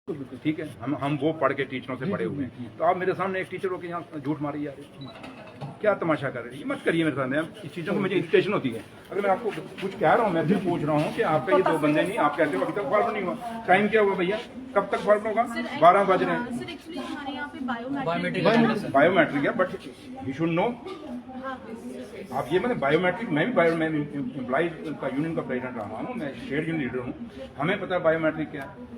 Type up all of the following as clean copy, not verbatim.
बिल्कुल ठीक है, हम वो पढ़ के टीचरों से पढ़े हुए हैं, तो आप मेरे सामने एक टीचर हो के यहाँ झूठ मारी जा रही है, क्या तमाशा कर रही है? मत करिए मेरे सामने। इस चीज़ों को मुझे इरिटेशन होती है। अगर मैं आपको कुछ कह रहा हूँ, मैं फिर पूछ रहा हूँ कि आपका ये दो बंदे नहीं, आप कहते हो अभी तक फॉर्म नहीं हुआ। टाइम क्या हुआ भैया, कब तक फॉर्म होगा? 12 बज रहे हैं। सर एक्चुअली हमारे यहाँ पे बायोमेट्रिक है, बट यू शुड नो। आप ये मैंने बायोमेट्रिक, मैं एम्प्लॉइज का यूनियन का प्रेसिडेंट रहा हूँ, मैं स्टेट यूनियन लीडर हूँ, हमें पता है बायोमेट्रिक क्या है,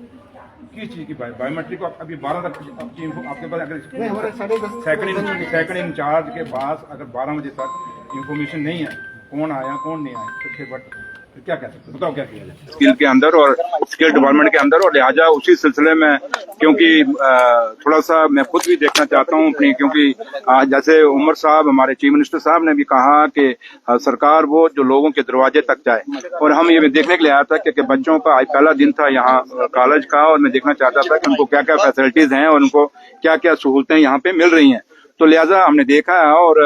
किस चीज़ की बायोमेट्रिक को अभी 12 तक आपके पास अगर सेकंड इंचार्ज के पास अगर 12 बजे तक इंफॉर्मेशन नहीं है कौन आया कौन नहीं आया, तो फिर क्या कह सकते, बताओ क्या किया जाए स्किल के अंदर और स्किल डेवलपमेंट के अंदर। और लिहाजा उसी सिलसिले में क्योंकि थोड़ा सा मैं खुद भी देखना चाहता हूँ अपनी, क्योंकि जैसे उमर साहब हमारे चीफ मिनिस्टर साहब ने भी कहा कि सरकार वो जो लोगों के दरवाजे तक जाए, और हम ये देखने के लिए आया था कि बच्चों का आज पहला दिन था यहाँ कॉलेज का, और मैं देखना चाहता था कि उनको क्या क्या फैसिलिटीज हैं और उनको क्या क्या सहूलतें यहाँ पे मिल रही हैं। तो लिहाजा हमने देखा है और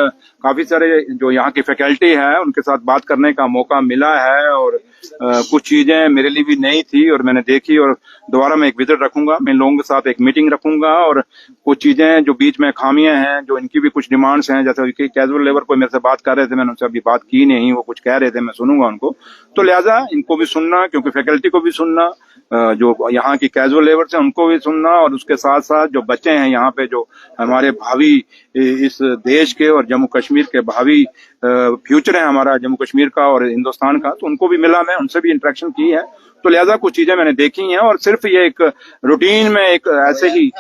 काफी सारे जो यहाँ की फैकल्टी है उनके साथ बात करने का मौका मिला है, और कुछ चीजें मेरे लिए भी नई थी और मैंने देखी, और दोबारा मैं एक विजिट रखूंगा, मैं लोगों के साथ एक मीटिंग रखूंगा, और कुछ चीजें जो बीच में खामियां हैं, जो इनकी भी कुछ डिमांड्स हैं, जैसे कैजुअल लेबर कोई मेरे से बात कर रहे थे, मैंने उनसे अभी बात की नहीं, वो कुछ कह रहे थे, मैं सुनूंगा उनको। तो लिहाजा इनको भी सुनना, क्योंकि फैकल्टी को भी सुनना, जो यहाँ की कैजुअल लेबर है उनको भी सुनना, और उसके साथ साथ जो बच्चे हैं यहाँ पे, जो हमारे भावी इस देश के और जम्मू कश्मीर के भावी फ्यूचर है हमारा जम्मू कश्मीर का और हिंदुस्तान का, तो उनको भी मिला, मैं उनसे भी इंटरेक्शन की है। तो लिहाजा कुछ चीजें मैंने देखी हैं, और सिर्फ ये एक रूटीन में एक ऐसे ही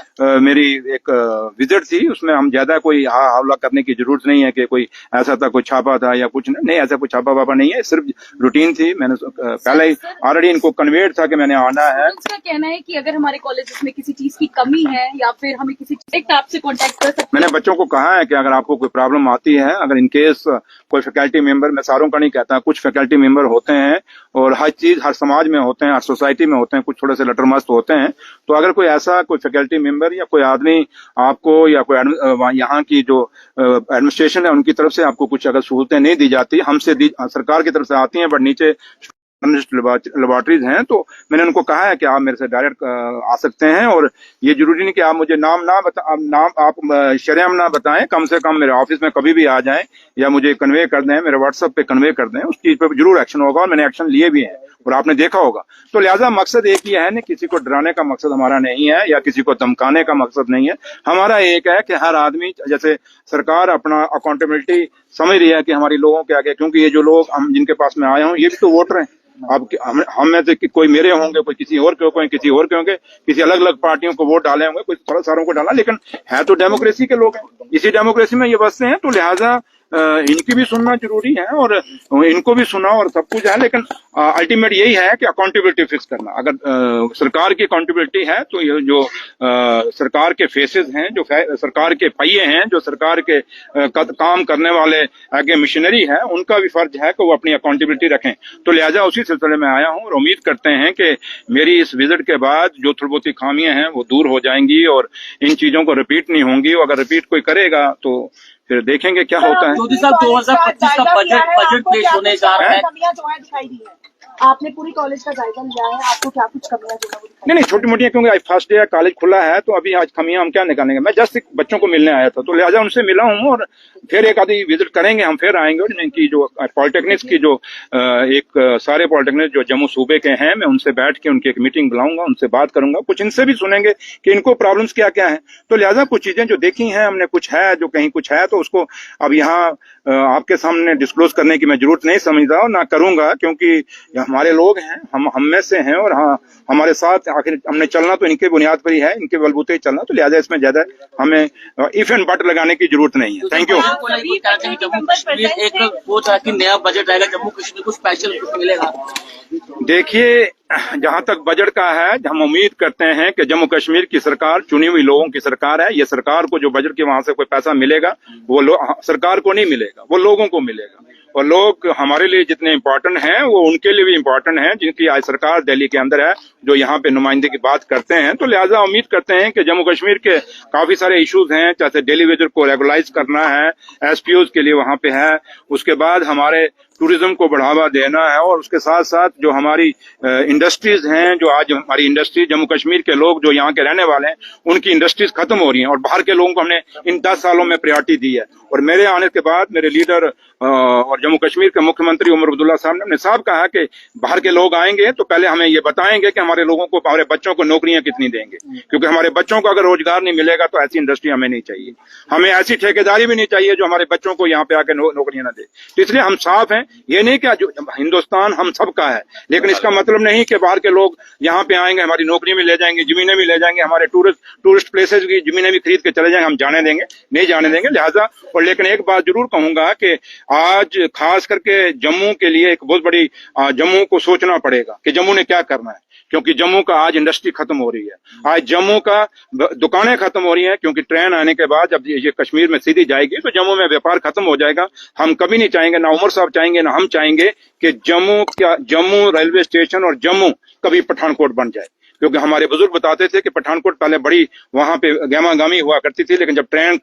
मेरी एक विजिट थी, उसमें हम ज्यादा कोई हवाला करने की जरूरत नहीं है कि कोई ऐसा था, कोई छापा था या कुछ नहीं, ऐसा कोई छापा वापा नहीं है, सिर्फ रूटीन थी। मैंने पहले ही ऑलरेडी इनको कन्वेट था कि मैंने आना है। उसका कहना है कि अगर हमारे कॉलेज में किसी चीज की कमी है या फिर हमें किसी चीज आपसे कॉन्टेक्ट कर सकते हैं। मैंने बच्चों को कहा है कि अगर आपको कोई प्रॉब्लम आती है, अगर इनकेस कोई फैकल्टी मेंबर, मैं सारों का नहीं कहता, कुछ फैकल्टी मेंबर होते हैं और हर चीज हर समाज में होते हैं, हर सोसाइटी में होते हैं, कुछ थोड़े से लटरमस्त होते हैं, तो अगर कोई ऐसा कोई फैकल्टी मेंबर या कोई आदमी आपको या कोई यहाँ की जो एडमिनिस्ट्रेशन है उनकी तरफ से आपको कुछ अगर सहूलतें नहीं दी जाती, हमसे सरकार की तरफ से आती हैं, बट नीचे लेबोरेटरीज हैं, तो मैंने उनको कहा है कि आप मेरे से डायरेक्ट आ सकते हैं, और ये जरूरी नहीं कि आप मुझे नाम आप शरेआम ना बताएं, कम से कम मेरे ऑफिस में कभी भी आ जाएं या मुझे कन्वे कर दें, मेरे व्हाट्सएप पे कन्वे कर दें, उस चीज पे जरूर एक्शन होगा, और मैंने एक्शन लिए भी हैं और आपने देखा होगा। तो लिहाजा मकसद एक ही है, ना किसी को डराने का मकसद हमारा नहीं है या किसी को धमकाने का मकसद नहीं है, हमारा एक है कि हर आदमी, जैसे सरकार अपना अकाउंटेबिलिटी समझ रही है कि हमारी लोगों के आगे, क्योंकि ये जो लोग हम जिनके पास में आए हों ये भी तो वोटर हैं। अब हम में से कोई मेरे होंगे, कोई किसी और के होंगे, किसी और के होंगे, किसी अलग अलग पार्टियों को वोट डाले होंगे, कोई थोड़ा सारों को डाला, लेकिन है तो डेमोक्रेसी के लोग हैं, इसी डेमोक्रेसी में ये बसते हैं। तो लिहाजा इनकी भी सुनना जरूरी है और इनको भी सुना और सब कुछ है, लेकिन अल्टीमेट यही है कि अकाउंटेबिलिटी फिक्स करना। अगर सरकार की अकाउंटेबिलिटी है तो ये जो सरकार के फेसेस हैं, जो सरकार के पहिए हैं, जो सरकार के काम करने वाले आगे मिशनरी है, उनका भी फर्ज है कि वो अपनी अकाउंटेबिलिटी रखें। तो लिहाजा उसी सिलसिले में आया हूं और उम्मीद करते हैं कि मेरी इस विजिट के बाद जो थोड़ी बहुत खामियां हैं वो दूर हो जाएंगी और इन चीजों को रिपीट नहीं होंगी। अगर रिपीट कोई करेगा तो फिर देखेंगे क्या होता है। मोदी साहब 2025 का बजट पेश होने जा रहा है, कमियां जो है दिखाई दी है, आपने पूरी कॉलेज का जायजा लिया है, आपको क्या कुछ कमियां जो है नहीं छोटी मोटी, क्योंकि आज फर्स्ट डे है, कॉलेज खुला है, तो अभी आज कमियां हम क्या निकालेंगे। मैं जस्ट बच्चों को मिलने आया था, तो लिहाजा उनसे मिला हूं और फिर एक आधी विजिट करेंगे, हम फिर आएंगे और इनकी जो पॉलिटेक्निक्स की जो एक सारे पॉलिटेक्निक जो जम्मू सूबे के हैं, मैं उनसे बैठ के उनकी एक मीटिंग बुलाऊंगा, उनसे बात करूंगा, कुछ इनसे भी सुनेंगे कि इनको प्रॉब्लम्स क्या क्या है। तो लिहाजा कुछ चीजें जो देखी हैं हमने, कुछ है जो कहीं कुछ है, तो उसको अब यहाँ आपके सामने डिस्क्लोज करने की मैं जरूरत नहीं समझता और ना करूंगा, क्योंकि हमारे लोग हैं, हम में से हैं और हाँ हमारे साथ आखिर हमने चलना तो इनके बुनियाद पर ही है, इनके बलबूते ही चलना। तो लिहाजा इसमें ज्यादा हमें इफ एंड बट लगाने की जरूरत नहीं है। Thank you. जम्मू कश्मीर एक वो था कि नया बजट आएगा, जम्मू कश्मीर को स्पेशल कुछ मिलेगा। देखिए, जहां तक बजट का है, हम उम्मीद करते हैं कि जम्मू कश्मीर की सरकार चुनी हुई लोगों की सरकार है। ये सरकार को जो बजट के वहां से कोई पैसा मिलेगा वो सरकार को नहीं मिलेगा, वो लोगों को मिलेगा। और लोग हमारे लिए जितने इम्पोर्टेंट हैं वो उनके लिए भी इम्पोर्टेंट हैं, जिनकी आज सरकार दिल्ली के अंदर है, जो यहाँ पे नुमाइंदे की बात करते हैं। तो लिहाजा उम्मीद करते हैं कि जम्मू कश्मीर के काफी सारे इश्यूज हैं, जैसे डेली वेजर को रेगुलाइज करना है, एसपीओज के लिए वहां पे है, उसके बाद हमारे टूरिज्म को बढ़ावा देना है और उसके साथ साथ जो हमारी इंडस्ट्रीज हैं, जो आज हमारी इंडस्ट्री जम्मू कश्मीर के लोग जो यहाँ के रहने वाले हैं उनकी इंडस्ट्रीज खत्म हो रही हैं और बाहर के लोगों को हमने इन 10 सालों में प्रायोरिटी दी है। और मेरे आने के बाद मेरे लीडर और जम्मू कश्मीर के मुख्यमंत्री उमर अब्दुल्ला साहब ने साहब कहा कि बाहर के लोग आएंगे तो पहले हमें ये बताएंगे कि हमारे लोगों को, हमारे बच्चों को नौकरियां कितनी देंगे, क्योंकि हमारे बच्चों को अगर रोजगार नहीं मिलेगा तो ऐसी इंडस्ट्री हमें नहीं चाहिए। हमें ऐसी ठेकेदारी भी नहीं चाहिए जो हमारे बच्चों को यहाँ पे आके नौकरियां ना दे। तो इसलिए हम साफ हैं, ये नहीं कि हिंदुस्तान हम सबका है, लेकिन इसका मतलब नहीं कि बाहर के लोग यहाँ पे आएंगे हमारी नौकरी में ले जाएंगे, जमीनें भी ले जाएंगे, हमारे टूरिस्ट प्लेसेज की जमीनें भी खरीद के चले जाएंगे, हम जाने देंगे नहीं जाने देंगे। लिहाजा और लेकिन एक बात जरूर कहूंगा कि आज खास करके जम्मू के लिए एक बहुत बड़ी जम्मू को सोचना पड़ेगा कि जम्मू ने क्या करना है, क्योंकि जम्मू का आज इंडस्ट्री खत्म हो रही है, आज जम्मू का दुकानें खत्म हो रही हैं, क्योंकि ट्रेन आने के बाद जब ये कश्मीर में सीधी जाएगी तो जम्मू में व्यापार खत्म हो जाएगा। हम कभी नहीं चाहेंगे, ना उमर साहब चाहेंगे, ना हम चाहेंगे कि जम्मू रेलवे स्टेशन और जम्मू कभी पठानकोट बन जाए, क्योंकि हमारे बुजुर्ग बताते थे कि पठानकोट पहले बड़ी वहां पे गहमागामी हुआ करती थी, लेकिन जब ट्रेन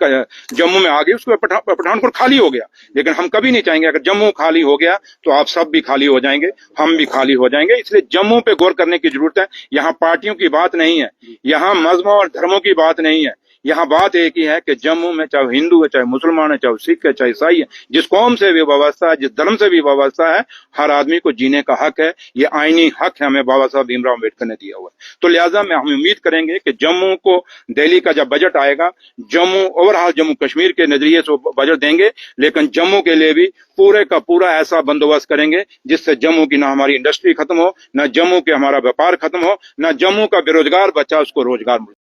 जम्मू में आ गई उसके बाद पठानकोट खाली हो गया। लेकिन हम कभी नहीं चाहेंगे अगर जम्मू खाली हो गया तो आप सब भी खाली हो जाएंगे, हम भी खाली हो जाएंगे। इसलिए जम्मू पे गौर करने की जरूरत है। यहाँ पार्टियों की बात नहीं है, यहाँ मजहबों और धर्मों की बात नहीं है, यहाँ बात एक ही है कि जम्मू में चाहे हिंदू है, चाहे मुसलमान है, चाहे सिख है, चाहे ईसाई है, जिस कौम से भी वाबस्ता है, जिस धर्म से भी वाबस्ता है, हर आदमी को जीने का हक है। ये आईनी हक है, हमें बाबा साहब भीमराव अम्बेडकर ने दिया हुआ है। तो लिहाजा हम उम्मीद करेंगे कि जम्मू को, दिल्ली का जब बजट आएगा, जम्मू ओवरऑल जम्मू कश्मीर के नजरिए से बजट देंगे, लेकिन जम्मू के लिए भी पूरे का पूरा ऐसा बंदोबस्त करेंगे जिससे जम्मू की ना हमारी इंडस्ट्री खत्म हो, ना जम्मू के हमारा व्यापार खत्म हो, ना जम्मू का बेरोजगार बच्चा उसको रोजगार मिले।